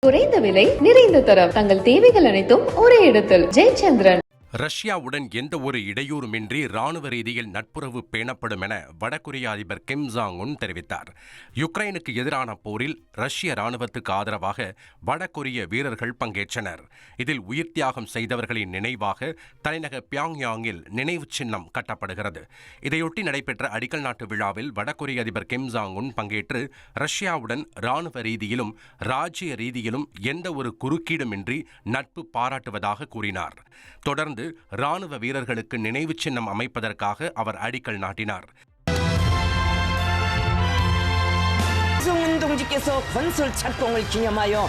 குறைந்த விலை நிறைந்த தரம் தங்கள் தேவைகள் அனைத்தும் ஒரே இடத்தில் ஜெயச்சந்திரன். ரஷ்யாவுடன் எந்த ஒரு இடையூறுமின்றி ராணுவ ரீதியில் நட்புறவு பேணப்படும் என வடகொரிய அதிபர் கிம் ஜாங் உன் தெரிவித்தார். யுக்ரைனுக்கு எதிரான போரில் ரஷ்ய ராணுவத்துக்கு ஆதரவாக வடகொரிய வீரர்கள் பங்கேற்றனர். இதில் உயிர் தியாகம் செய்தவர்களின் நினைவாக தலைநகர் பியாங்யாங்கில் நினைவு சின்னம் கட்டப்படுகிறது. இதையொட்டி நடைபெற்ற அடிக்கல் நாட்டு விழாவில் வடகொரிய அதிபர் கிம் ஜாங் உன் பங்கேற்று ரஷ்யாவுடன் ராணுவ ரீதியிலும் ராஜ்ய ரீதியிலும் எந்த ஒரு குறுக்கீடுமின்றி நட்பு பாராட்டுவதாக கூறினார். தொடர்ந்து ராணுவ வீரர்களுக்கு நினைவு சின்னம் அமைப்பதற்காக அவர் அடிக்கல் நாட்டினார். 동지께서 건설 착공을 기념하여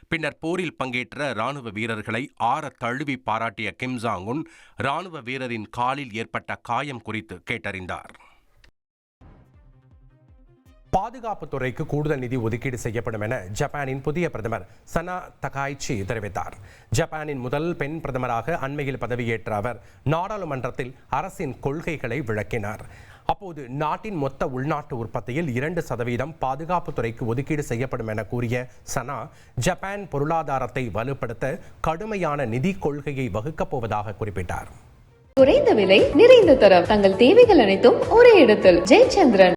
பின்னர் போரில் பங்கேற்ற ராணுவ வீரர்களை ஆற தழுவி பாராட்டிய கிம் ஜாங் உன் ராணுவ வீரரின் காலில் ஏற்பட்ட காயம் குறித்து கேட்டறிந்தார். பாதுகாப்புத் துறைக்கு கூடுதல் நிதி ஒதுக்கீடு செய்யப்படும் என ஜப்பானின் புதிய பிரதமர் சனா தகாய்ச்சி தெரிவித்தார். ஜப்பானின் முதல் பெண் பிரதமராக அண்மையில் பதவியேற்ற அவர் நாடாளுமன்றத்தில் அரசின் கொள்கைகளை விளக்கினார். அப்போது நாட்டின் மொத்த உள்நாட்டு உற்பத்தியில் 2% பாதுகாப்புத் துறைக்கு ஒதுக்கீடு செய்யப்படும் என கூறிய சனா, ஜப்பான் பொருளாதாரத்தை வலுப்படுத்த கடுமையான நிதி கொள்கையை வகுக்கப் போவதாக குறிப்பிட்டார். குறைந்த விலை நிறைந்த தரம் தங்கள் தேவைகள் அனைத்தும் ஒரே இடத்தில் ஜெயச்சந்திரன்.